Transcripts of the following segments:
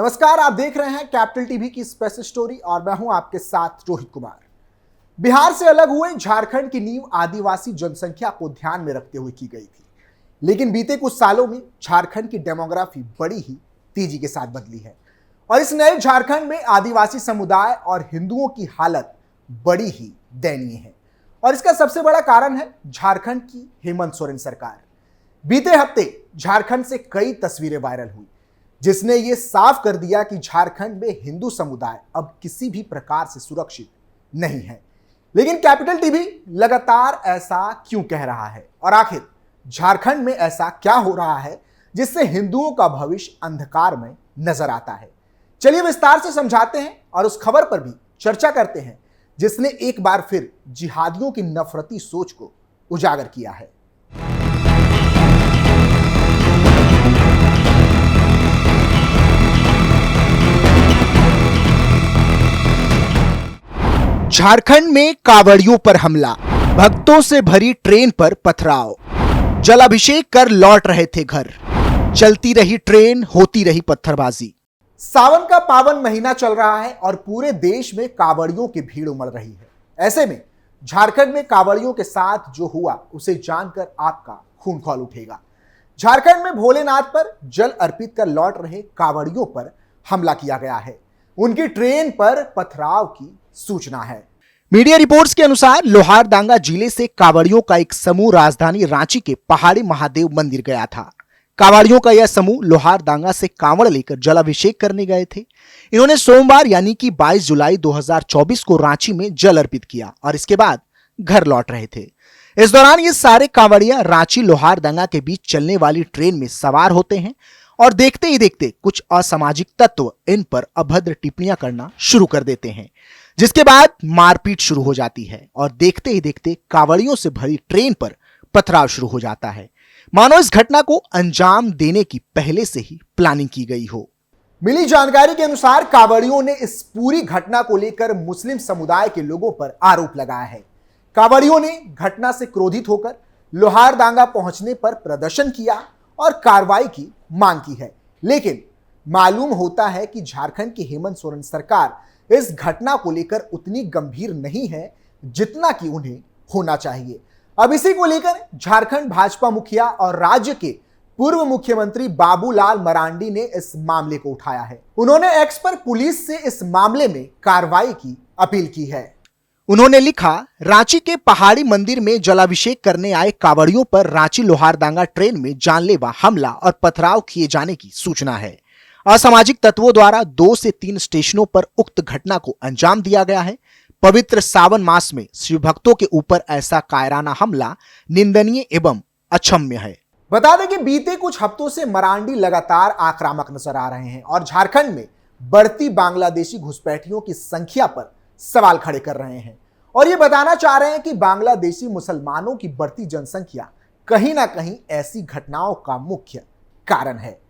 नमस्कार, आप देख रहे हैं कैपिटल टीवी की स्पेशल स्टोरी और मैं हूं आपके साथ रोहित कुमार। बिहार से अलग हुए झारखंड की नींव आदिवासी जनसंख्या को ध्यान में रखते हुए की गई थी, लेकिन बीते कुछ सालों में झारखंड की डेमोग्राफी बड़ी ही तेजी के साथ बदली है और इस नए झारखंड में आदिवासी समुदाय और हिंदुओं की हालत बड़ी ही दयनीय है। और इसका सबसे बड़ा कारण है झारखंड की हेमंत सोरेन सरकार। बीते हफ्ते झारखंड से कई तस्वीरें वायरल हुई जिसने ये साफ कर दिया कि झारखंड में हिंदू समुदाय अब किसी भी प्रकार से सुरक्षित नहीं है। लेकिन कैपिटल टीवी लगातार ऐसा क्यों कह रहा है और आखिर झारखंड में ऐसा क्या हो रहा है जिससे हिंदुओं का भविष्य अंधकार में नजर आता है। चलिए विस्तार से समझाते हैं और उस खबर पर भी चर्चा करते हैं जिसने एक बार फिर जिहादियों की नफरती सोच को उजागर किया है। झारखंड में कांवड़ियों पर हमला, भक्तों से भरी ट्रेन पर पथराव, जलाभिषेक कर लौट रहे थे घर, चलती रही ट्रेन, होती रही पत्थरबाजी। सावन का पावन महीना चल रहा है और पूरे देश में कांवड़ियों की भीड़ उमड़ रही है। ऐसे में झारखंड में कांवड़ियों के साथ जो हुआ उसे जानकर आपका खून खौल उठेगा। झारखंड में भोलेनाथ पर जल अर्पित कर लौट रहे कांवड़ियों पर हमला किया गया है। उनकी ट्रेन पर पथराव की सूचना है। मीडिया रिपोर्ट्स के अनुसार लोहारदांगा जिले से कांवड़ियों का एक समूह राजधानी रांची के पहाड़ी महादेव मंदिर गया था। कांवड़ियों का यह समूह लोहारदांगा से कांवड़ लेकर जलाभिषेक करने गए थे। इन्होंने सोमवार यानी कि 22 जुलाई 2024 को रांची में जल अर्पित किया और इसके बाद घर लौट रहे थे। इस दौरान ये सारे कांवड़िया रांची लोहारदांगा के बीच चलने वाली ट्रेन में सवार होते हैं और देखते ही देखते कुछ असामाजिक तत्व इन पर अभद्र टिप्पणियां करना शुरू कर देते हैं, जिसके बाद मारपीट शुरू हो जाती है और देखते ही देखते कांवड़ियों से भरी ट्रेन पर पथराव शुरू हो जाता है, मानो इस घटना को अंजाम देने की पहले से ही प्लानिंग की गई हो। मिली जानकारी के अनुसार कांवड़ियों ने इस पूरी घटना को लेकर मुस्लिम समुदाय के लोगों पर आरोप लगाया है। कांवड़ियों ने घटना से क्रोधित होकर लोहारदांगा पहुंचने पर प्रदर्शन किया और कार्रवाई की मांग की है, लेकिन मालूम होता है कि झारखंड की हेमंत सोरेन सरकार इस घटना को लेकर उतनी गंभीर नहीं है जितना कि उन्हें होना चाहिए। अब इसी को लेकर झारखंड भाजपा मुखिया और राज्य के पूर्व मुख्यमंत्री बाबूलाल मरांडी ने इस मामले को उठाया है। उन्होंने एक्स पर पुलिस से इस मामले में कार्रवाई की अपील की है। उन्होंने लिखा, रांची के पहाड़ी मंदिर में जलाभिषेक करने आए कांवड़ियों पर रांची लोहारदांगा ट्रेन में जानलेवा हमला और पथराव किए जाने की सूचना है। असामाजिक तत्वों द्वारा 2 से 3 स्टेशनों पर उक्त घटना को अंजाम दिया गया है। पवित्र सावन मास में शिव भक्तों के ऊपर ऐसा कायराना हमला निंदनीय एवं अक्षम्य है। बता दें कि बीते कुछ हफ्तों से मरांडी लगातार आक्रामक नजर आ रहे हैं और झारखंड में बढ़ती बांग्लादेशी घुसपैठियों की संख्या पर सवाल खड़े कर रहे हैं और ये बताना चाह रहे हैं कि बांग्लादेशी मुसलमानों की बढ़ती जनसंख्या कहीं ना कहीं ऐसी घटनाओं का मुख्य कारण है।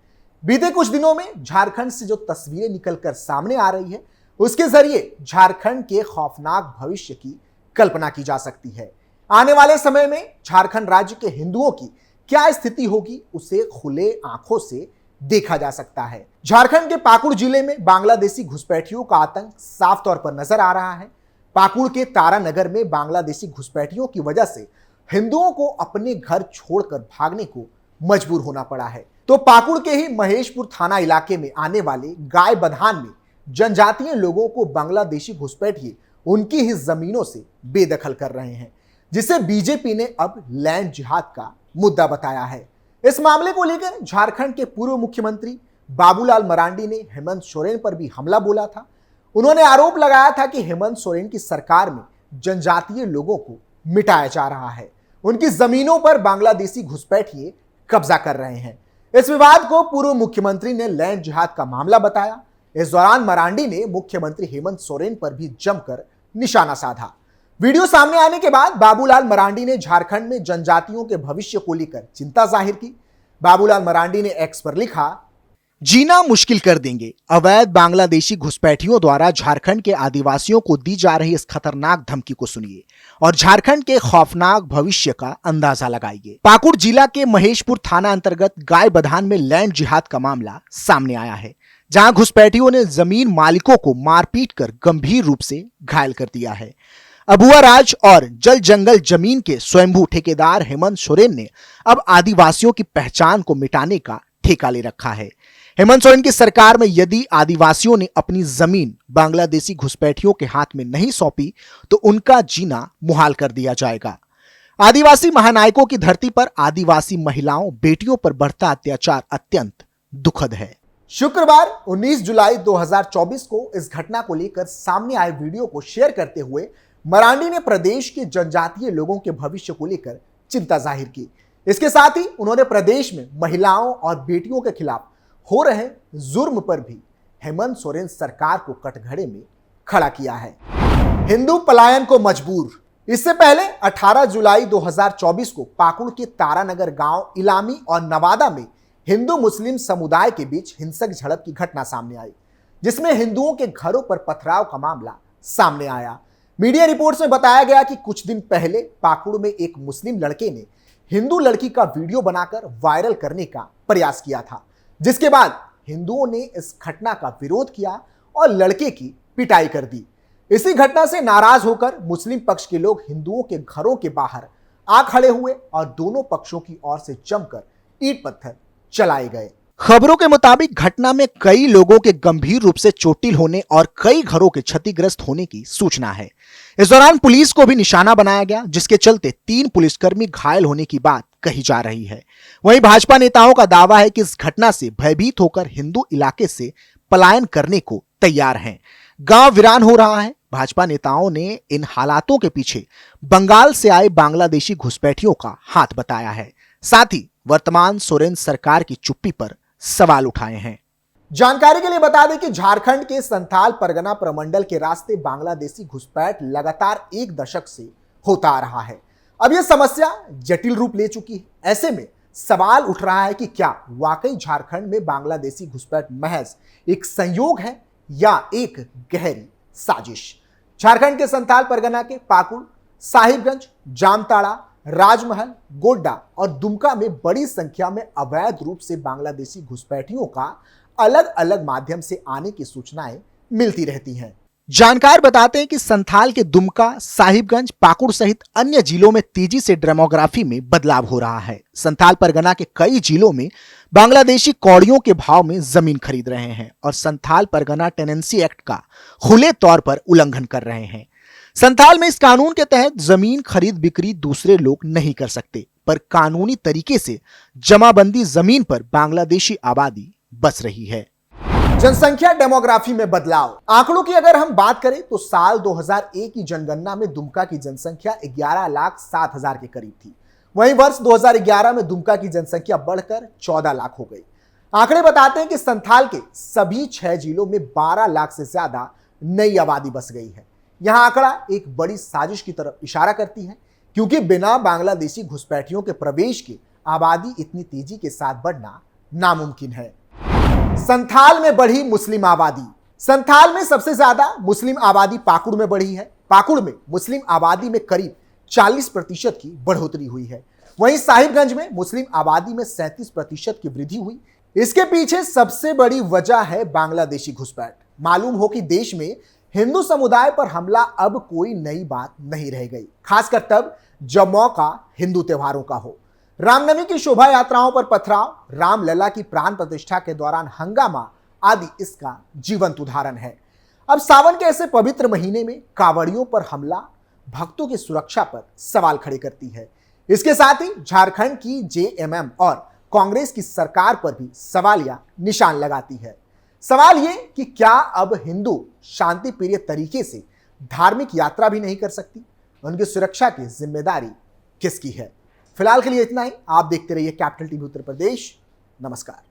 बीते कुछ दिनों में झारखंड से जो तस्वीरें निकलकर सामने आ रही है उसके जरिए झारखंड के खौफनाक भविष्य की कल्पना की जा सकती है। आने वाले समय में झारखंड राज्य के हिंदुओं की क्या स्थिति होगी उसे खुले आंखों से देखा जा सकता है। झारखंड के पाकुड़ जिले में बांग्लादेशी घुसपैठियों का आतंक साफ तौर पर नजर आ रहा है। पाकुड़ के तारानगर में बांग्लादेशी घुसपैठियों की वजह से हिंदुओं को अपने घर छोड़कर भागने को मजबूर होना पड़ा है। तो पाकुड़ के ही महेशपुर थाना इलाके में आने वाले गाय बधान में जनजातीय लोगों को बांग्लादेशी घुसपैठिए उनकी ही जमीनों से बेदखल कर रहे हैं, जिसे बीजेपी ने अब लैंड जिहाद का मुद्दा बताया है। इस मामले को लेकर झारखंड के पूर्व मुख्यमंत्री बाबूलाल मरांडी ने हेमंत सोरेन पर भी हमला बोला था। उन्होंने आरोप लगाया था कि हेमंत सोरेन की सरकार में जनजातीय लोगों को मिटाया जा रहा है, उनकी जमीनों पर बांग्लादेशी घुसपैठिए कब्जा कर रहे हैं। इस विवाद को पूर्व मुख्यमंत्री ने लैंड जिहाद का मामला बताया। इस दौरान मरांडी ने मुख्यमंत्री हेमंत सोरेन पर भी जमकर निशाना साधा। वीडियो सामने आने के बाद बाबूलाल मरांडी ने झारखंड में जनजातियों के भविष्य को लेकर चिंता जाहिर की। बाबूलाल मरांडी ने एक्स पर लिखा, जीना मुश्किल कर देंगे। अवैध बांग्लादेशी घुसपैठियों द्वारा झारखंड के आदिवासियों को दी जा रही इस खतरनाक धमकी को सुनिए और झारखंड के खौफनाक भविष्य का अंदाजा लगाइए। पाकुड़ जिला के महेशपुर थाना अंतर्गत गाय बधान में लैंड जिहाद का मामला सामने आया है, जहां घुसपैठियों ने जमीन मालिकों को मारपीट कर गंभीर रूप से घायल कर दिया है। अबुआ राज और जल जंगल जमीन के स्वयंभू ठेकेदार हेमंत सोरेन ने अब आदिवासियों की पहचान को मिटाने का ठेका ले रखा है। हेमंत सोरेन की सरकार में यदि आदिवासियों ने अपनी जमीन बांग्लादेशी घुसपैठियों के हाथ में नहीं सौंपी तो उनका जीना मुहाल कर दिया जाएगा। आदिवासी महानायकों की धरती पर आदिवासी महिलाओं बेटियों पर बढ़ता अत्याचार अत्यंत दुखद है। शुक्रवार 19 जुलाई 2024 को इस घटना को लेकर सामने आए वीडियो को शेयर करते हुए मरांडी ने प्रदेश के जनजातीय लोगों के भविष्य को लेकर चिंता जाहिर की। इसके साथ ही उन्होंने प्रदेश में महिलाओं और बेटियों के खिलाफ हो रहे जुर्म पर भी हेमंत सोरेन सरकार को कटघरे में खड़ा किया है। हिंदू पलायन को मजबूर। इससे पहले 18 जुलाई 2024 को पाकुड़ के तारानगर गांव इलामी और नवादा में हिंदू मुस्लिम समुदाय के बीच हिंसक झड़प की घटना सामने आई, जिसमें हिंदुओं के घरों पर पथराव का मामला सामने आया। मीडिया रिपोर्ट्स में बताया गया कि कुछ दिन पहले पाकुड़ में एक मुस्लिम लड़के ने हिंदू लड़की का वीडियो बनाकर वायरल करने का प्रयास किया था, जिसके बाद हिंदुओं ने इस घटना का विरोध किया और लड़के की पिटाई कर दी। इसी घटना से नाराज होकर मुस्लिम पक्ष के लोग हिंदुओं के घरों के बाहर आ खड़े हुए और दोनों पक्षों की ओर से जमकर ईंट पत्थर चलाए गए। खबरों के मुताबिक घटना में कई लोगों के गंभीर रूप से चोटिल होने और कई घरों के क्षतिग्रस्त होने की सूचना है। इस दौरान पुलिस को भी निशाना बनाया गया, जिसके चलते 3 पुलिसकर्मी घायल होने की बात कही जा रही है। वहीं भाजपा नेताओं का दावा है कि इस घटना से भयभीत होकर हिंदू इलाके से पलायन करने को तैयार हैं। गांव वीरान हो रहा है। भाजपा नेताओं ने इन हालातों के पीछे बंगाल से आए बांग्लादेशी घुसपैठियों का हाथ बताया है। साथ ही वर्तमान सोरेन सरकार की चुप्पी पर सवाल उठाए हैं। जानकारी के लिए बता दें कि झारखंड के संथाल परगना प्रमंडल के रास्ते बांग्लादेशी घुसपैठ लगातार 1 दशक से होता आ रहा है। अब यह समस्या जटिल रूप ले चुकी है। ऐसे में सवाल उठ रहा है कि क्या वाकई झारखंड में बांग्लादेशी घुसपैठ महज एक संयोग है या एक गहरी साजिश। झारखंड के संथाल परगना के पाकुड़, साहिबगंज, जामताड़ा, राजमहल, गोड्डा और दुमका में बड़ी संख्या में अवैध रूप से बांग्लादेशी घुसपैठियों का अलग अलग माध्यम से आने की सूचनाएं मिलती रहती हैं। जानकार बताते हैं कि संथाल के दुमका, साहिबगंज, पाकुड़ सहित अन्य जिलों में तेजी से डेमोग्राफी में बदलाव हो रहा है। संथाल परगना के कई जिलों में बांग्लादेशी कौड़ियों के भाव में जमीन खरीद रहे हैं और संथाल परगना टेनेंसी एक्ट का खुले तौर पर उल्लंघन कर रहे हैं। संथाल में इस कानून के तहत जमीन खरीद बिक्री दूसरे लोग नहीं कर सकते, पर कानूनी तरीके से जमाबंदी जमीन पर बांग्लादेशी आबादी बस रही है। जनसंख्या डेमोग्राफी में बदलाव। आंकड़ों की अगर हम बात करें तो साल 2001 की जनगणना में दुमका की जनसंख्या 11,07,000 के करीब थी। वहीं वर्ष 2011 में दुमका की जनसंख्या बढ़कर 14 लाख हो गई। आंकड़े बताते हैं कि संथाल के सभी 6 जिलों में 12 लाख से ज्यादा नई आबादी बस गई है। यह आंकड़ा एक बड़ी साजिश की तरफ इशारा करती है, क्योंकि बिना बांग्लादेशी घुसपैठियों के प्रवेश के आबादी इतनी तेजी के साथ बढ़ना नामुमकिन है। संथाल में बढ़ी मुस्लिम आबादी। संथाल में सबसे ज्यादा मुस्लिम आबादी पाकुड़ में बढ़ी है। पाकुड़ में मुस्लिम आबादी में करीब 40% की बढ़ोतरी हुई है। वहीं साहिबगंज में मुस्लिम आबादी में 37% की वृद्धि हुई। इसके पीछे सबसे बड़ी वजह है बांग्लादेशी घुसपैठ। मालूम हो कि देश में हिंदू समुदाय पर हमला अब कोई नई बात नहीं रह गई, खासकर तब जब मौका हिंदू त्योहारों का हो। रामनवमी की शोभा यात्राओं पर पथराव, रामलला की प्राण प्रतिष्ठा के दौरान हंगामा आदि इसका जीवंत उदाहरण है। अब सावन के ऐसे पवित्र महीने में कांवड़ियों पर हमला भक्तों की सुरक्षा पर सवाल खड़े करती है। इसके साथ ही झारखंड की जेएमएम और कांग्रेस की सरकार पर भी सवालिया निशान लगाती है। सवाल ये कि क्या अब हिंदू शांति प्रिय तरीके से धार्मिक यात्रा भी नहीं कर सकती? उनकी सुरक्षा की जिम्मेदारी किसकी है? फिलहाल के लिए इतना ही। आप देखते रहिए कैपिटल टीवी उत्तर प्रदेश। नमस्कार।